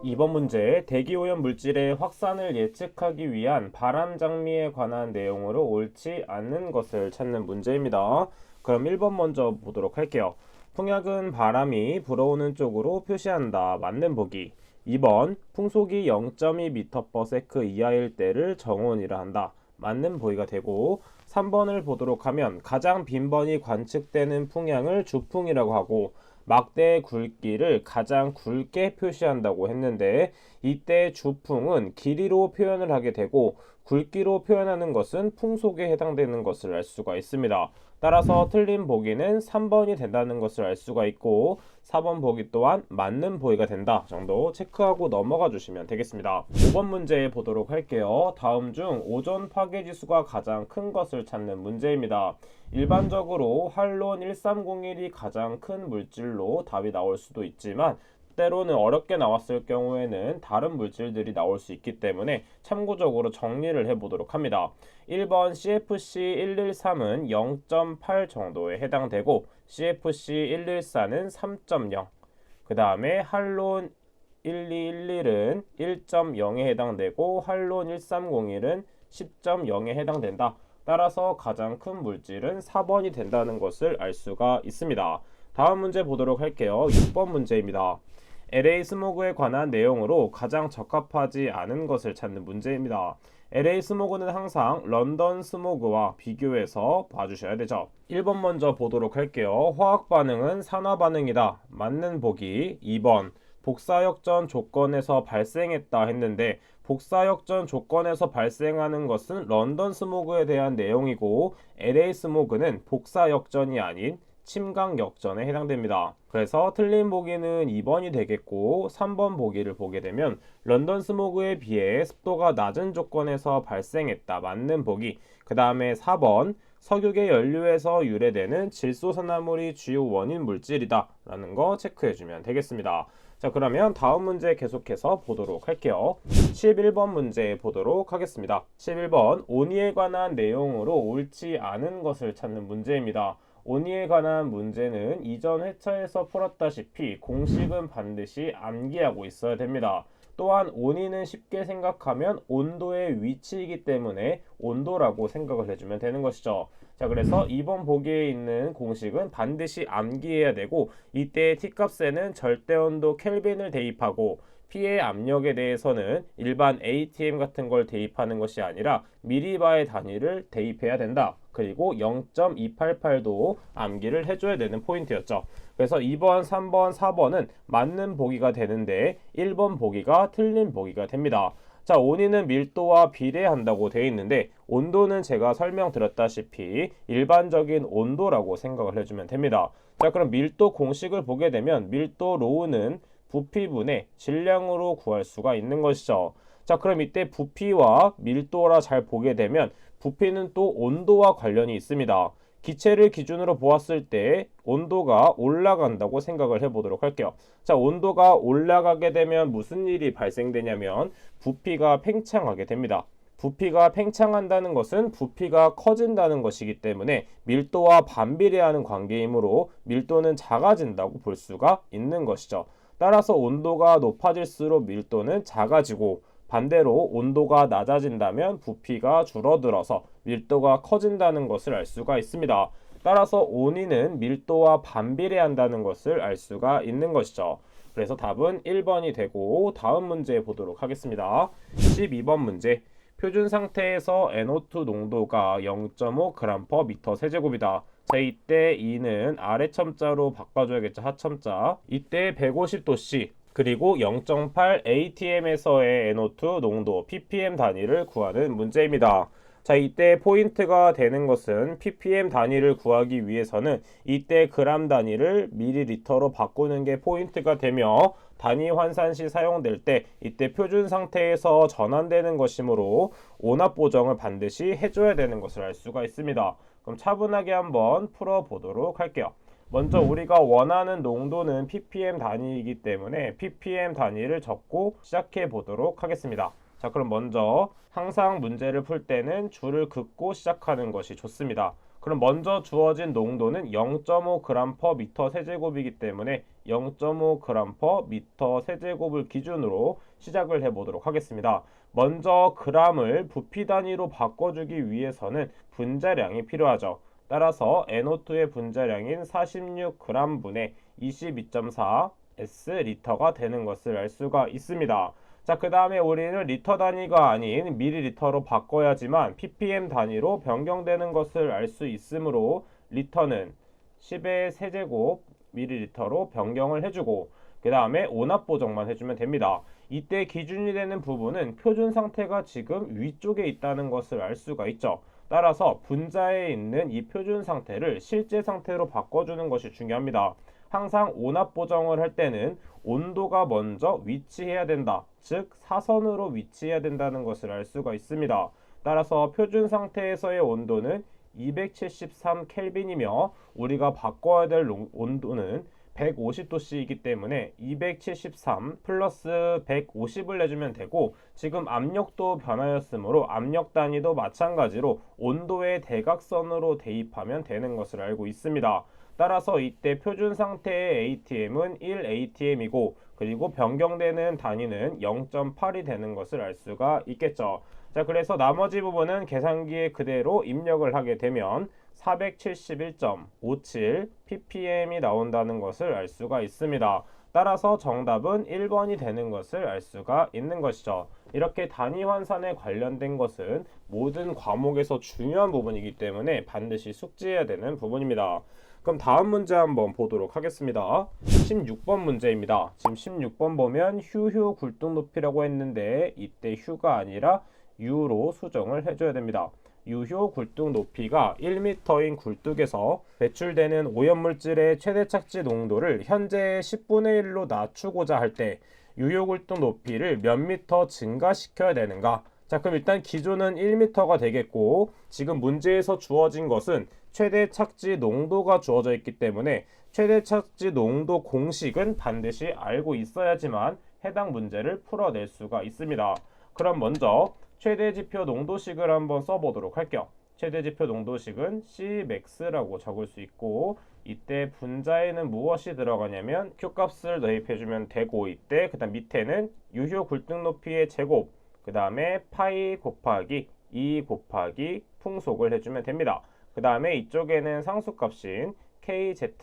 이번 문제, 대기오염 물질의 확산을 예측하기 위한 바람 장미에 관한 내용으로 옳지 않는 것을 찾는 문제입니다. 그럼 1번 먼저 보도록 할게요. 풍약은 바람이 불어오는 쪽으로 표시한다. 맞는 보기. 2번, 풍속이 0.2m/s 이하일 때를 정온이라 한다. 맞는 보기가 되고, 3번을 보도록 하면 가장 빈번히 관측되는 풍향을 주풍이라고 하고, 막대의 굵기를 가장 굵게 표시한다고 했는데, 이때 주풍은 길이로 표현을 하게 되고 굵기로 표현하는 것은 풍속에 해당되는 것을 알 수가 있습니다. 따라서 틀린 보기는 3번이 된다는 것을 알 수가 있고, 4번 보기 또한 맞는 보기가 된다 정도 체크하고 넘어가 주시면 되겠습니다. 5번 문제 보도록 할게요. 다음 중 오존 파괴지수가 가장 큰 것을 찾는 문제입니다. 일반적으로 할론 1301이 가장 큰 물질로 답이 나올 수도 있지만, 때로는 어렵게 나왔을 경우에는 다른 물질들이 나올 수 있기 때문에 참고적으로 정리를 해보도록 합니다. 1번 CFC113은 0.8 정도에 해당되고, CFC114는 3.0, 그 다음에 할론 1211은 1.0에 해당되고, 할론 1301은 10.0에 해당된다. 따라서 가장 큰 물질은 4번이 된다는 것을 알 수가 있습니다. 다음 문제 보도록 할게요. 6번 문제입니다. LA 스모그에 관한 내용으로 가장 적합하지 않은 것을 찾는 문제입니다. LA 스모그는 항상 런던 스모그와 비교해서 봐주셔야 되죠. 1번 먼저 보도록 할게요. 화학 반응은 산화 반응이다. 맞는 보기. 2번, 복사역전 조건에서 발생했다 했는데, 복사역전 조건에서 발생하는 것은 런던 스모그에 대한 내용이고, LA 스모그는 복사역전이 아닌 침강역전에 해당됩니다. 그래서 틀린 보기는 2번이 되겠고, 3번 보기를 보게 되면 런던 스모그에 비해 습도가 낮은 조건에서 발생했다. 맞는 보기. 그 다음에 4번, 석유계 연료에서 유래되는 질소산화물이 주요 원인 물질이다 라는 거 체크해주면 되겠습니다. 자, 그러면 다음 문제 계속해서 보도록 할게요. 11번 문제 보도록 하겠습니다. 11번, 온이에 관한 내용으로 옳지 않은 것을 찾는 문제입니다. 온이에 관한 문제는 이전 회차에서 풀었다시피 공식은 반드시 암기하고 있어야 됩니다. 또한 온이는 쉽게 생각하면 온도의 위치이기 때문에 온도라고 생각을 해주면 되는 것이죠. 자, 그래서 2번 보기에 있는 공식은 반드시 암기해야 되고, 이때 T값에는 절대온도 켈빈을 대입하고, P의 압력에 대해서는 일반 ATM 같은 걸 대입하는 것이 아니라 미리바의 단위를 대입해야 된다. 그리고 0.288도 암기를 해줘야 되는 포인트였죠. 그래서 2번, 3번, 4번은 맞는 보기가 되는데 1번 보기가 틀린 보기가 됩니다. 자, 온이는 밀도와 비례한다고 되어 있는데, 온도는 제가 설명드렸다시피 일반적인 온도라고 생각을 해주면 됩니다. 자, 그럼 밀도 공식을 보게 되면 밀도 로우는 부피분의 질량으로 구할 수가 있는 것이죠. 자, 그럼 이때 부피와 밀도라 잘 보게 되면 부피는 또 온도와 관련이 있습니다. 기체를 기준으로 보았을 때 온도가 올라간다고 생각을 해보도록 할게요. 자, 온도가 올라가게 되면 무슨 일이 발생되냐면 부피가 팽창하게 됩니다. 부피가 팽창한다는 것은 부피가 커진다는 것이기 때문에 밀도와 반비례하는 관계이므로 밀도는 작아진다고 볼 수가 있는 것이죠. 따라서 온도가 높아질수록 밀도는 작아지고, 반대로 온도가 낮아진다면 부피가 줄어들어서 밀도가 커진다는 것을 알 수가 있습니다. 따라서 온이는 밀도와 반비례한다는 것을 알 수가 있는 것이죠. 그래서 답은 1번이 되고, 다음 문제 보도록 하겠습니다. 12번 문제. 표준 상태에서 NO2 농도가 0.5g/m 세제곱이다. 자, 이때 2는 아래 첨자로 바꿔줘야겠죠. 하첨자. 이때 150도씨 그리고 0.8 atm에서의 NO2 농도 ppm 단위를 구하는 문제입니다. 자, 이때 포인트가 되는 것은 ppm 단위를 구하기 위해서는 이때 그람 단위를 밀리리터로 바꾸는 게 포인트가 되며, 단위 환산 시 사용될 때 이때 표준 상태에서 전환되는 것이므로 온압 보정을 반드시 해줘야 되는 것을 알 수가 있습니다. 그럼 차분하게 한번 풀어보도록 할게요. 먼저 우리가 원하는 농도는 ppm 단위이기 때문에 ppm 단위를 적고 시작해 보도록 하겠습니다. 자, 그럼 먼저 항상 문제를 풀 때는 줄을 긋고 시작하는 것이 좋습니다. 그럼 먼저 주어진 농도는 0.5g/m 세제곱이기 때문에 0.5g/m 세제곱을 기준으로 시작을 해보도록 하겠습니다. 먼저 g을 부피 단위로 바꿔주기 위해서는 분자량이 필요하죠. 따라서 NO2의 분자량인 46g분의 22.4 S리터가 되는 것을 알 수가 있습니다. 자, 그 다음에 우리는 리터 단위가 아닌 밀리리터로 바꿔야지만 ppm 단위로 변경되는 것을 알 수 있으므로 리터는 10의 세제곱 밀리리터로 변경을 해주고 그 다음에 온압 보정만 해주면 됩니다. 이때 기준이 되는 부분은 표준 상태가 지금 위쪽에 있다는 것을 알 수가 있죠. 따라서 분자에 있는 이 표준 상태를 실제 상태로 바꿔주는 것이 중요합니다. 항상 온압 보정을 할 때는 온도가 먼저 위치해야 된다. 즉 사선으로 위치해야 된다는 것을 알 수가 있습니다. 따라서 표준 상태에서의 온도는 273켈빈이며 우리가 바꿔야 될 온도는 150도씨이기 때문에 273 플러스 150을 내주면 되고 지금 압력도 변하였으므로 압력 단위도 마찬가지로 온도의 대각선으로 대입하면 되는 것을 알고 있습니다. 따라서 이때 표준 상태의 ATM은 1ATM이고 그리고 변경되는 단위는 0.8이 되는 것을 알 수가 있겠죠. 자, 그래서 나머지 부분은 계산기에 그대로 입력을 하게 되면 471.57 ppm이 나온다는 것을 알 수가 있습니다. 따라서 정답은 1번이 되는 것을 알 수가 있는 것이죠. 이렇게 단위 환산에 관련된 것은 모든 과목에서 중요한 부분이기 때문에 반드시 숙지해야 되는 부분입니다. 그럼 다음 문제 한번 보도록 하겠습니다. 16번 문제입니다. 지금 16번 보면 휴 굴뚝 높이라고 했는데 이때 휴가 아니라 유로 수정을 해줘야 됩니다. 유효 굴뚝 높이가 1m인 굴뚝에서 배출되는 오염물질의 최대 착지 농도를 현재의 10분의 1로 낮추고자 할 때 유효 굴뚝 높이를 몇 미터 증가시켜야 되는가? 자, 그럼 일단 기존은 1m가 되겠고 지금 문제에서 주어진 것은 최대 착지 농도가 주어져 있기 때문에 최대 착지 농도 공식은 반드시 알고 있어야지만 해당 문제를 풀어낼 수가 있습니다. 그럼 먼저 최대 지표 농도식을 한번 써보도록 할게요. 최대 지표 농도식은 Cmax라고 적을 수 있고 이때 분자에는 무엇이 들어가냐면 Q값을 대입해주면 되고 이때 그 다음 밑에는 유효 굴뚝 높이의 제곱 그 다음에 파이 곱하기 2 곱하기 풍속을 해주면 됩니다. 그 다음에 이쪽에는 상수값인 KZ,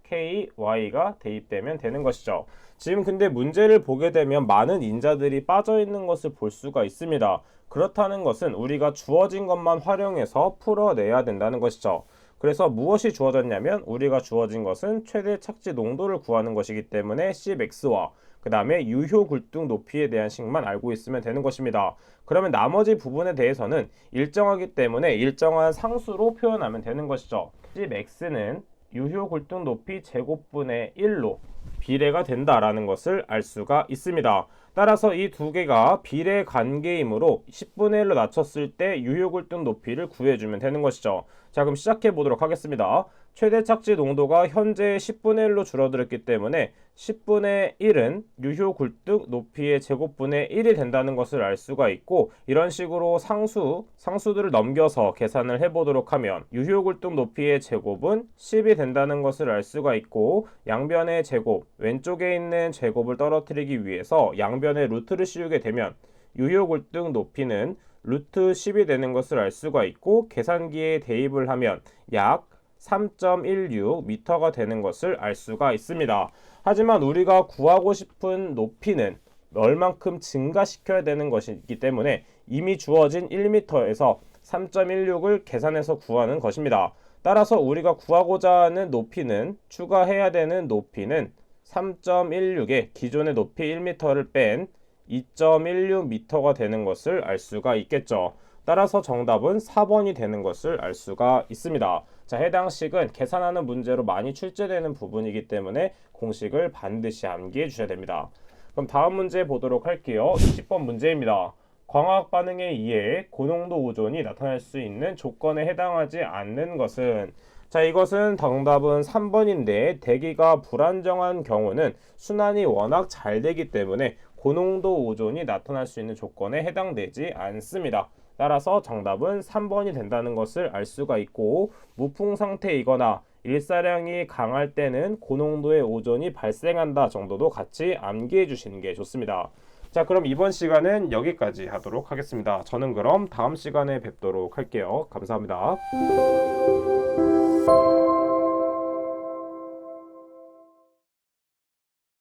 KY가 대입되면 되는 것이죠. 지금 근데 문제를 보게 되면 많은 인자들이 빠져있는 것을 볼 수가 있습니다. 그렇다는 것은 우리가 주어진 것만 활용해서 풀어내야 된다는 것이죠. 그래서 무엇이 주어졌냐면 우리가 주어진 것은 최대 착지 농도를 구하는 것이기 때문에 Cmax와 그 다음에 유효 굴뚝 높이에 대한 식만 알고 있으면 되는 것입니다. 그러면 나머지 부분에 대해서는 일정하기 때문에 일정한 상수로 표현하면 되는 것이죠. Cmax는 유효 굴뚝 높이 제곱분의 1로 비례가 된다라는 것을 알 수가 있습니다. 따라서 이 두 개가 비례 관계이므로 10분의 1로 낮췄을 때 유효 굴뚝 높이를 구해주면 되는 것이죠. 자, 그럼 시작해 보도록 하겠습니다. 최대 착지 농도가 현재 10분의 1로 줄어들었기 때문에 10분의 1은 유효 굴뚝 높이의 제곱분의 1이 된다는 것을 알 수가 있고 이런 식으로 상수들을 넘겨서 계산을 해보도록 하면 유효 굴뚝 높이의 제곱은 10이 된다는 것을 알 수가 있고 양변의 제곱, 왼쪽에 있는 제곱을 떨어뜨리기 위해서 양변에 루트를 씌우게 되면 유효 굴뚝 높이는 루트 10이 되는 것을 알 수가 있고 계산기에 대입을 하면 약 3.16m가 되는 것을 알 수가 있습니다. 하지만 우리가 구하고 싶은 높이는 얼만큼 증가시켜야 되는 것이기 때문에 이미 주어진 1m에서 3.16을 계산해서 구하는 것입니다. 따라서 우리가 구하고자 하는 높이는 추가해야 되는 높이는 3.16에 기존의 높이 1m를 뺀 2.16m가 되는 것을 알 수가 있겠죠. 따라서 정답은 4번이 되는 것을 알 수가 있습니다. 자, 해당 식은 계산하는 문제로 많이 출제되는 부분이기 때문에 공식을 반드시 암기해 주셔야 됩니다. 그럼 다음 문제 보도록 할게요. 20번 문제입니다. 광학 반응에 의해 고농도 오존이 나타날 수 있는 조건에 해당하지 않는 것은 자, 이것은 정답은 3번인데 대기가 불안정한 경우는 순환이 워낙 잘 되기 때문에 고농도 오존이 나타날 수 있는 조건에 해당되지 않습니다. 따라서 정답은 3번이 된다는 것을 알 수가 있고, 무풍 상태이거나 일사량이 강할 때는 고농도의 오존이 발생한다 정도도 같이 암기해 주시는 게 좋습니다. 자, 그럼 이번 시간은 여기까지 하도록 하겠습니다. 저는 그럼 다음 시간에 뵙도록 할게요. 감사합니다.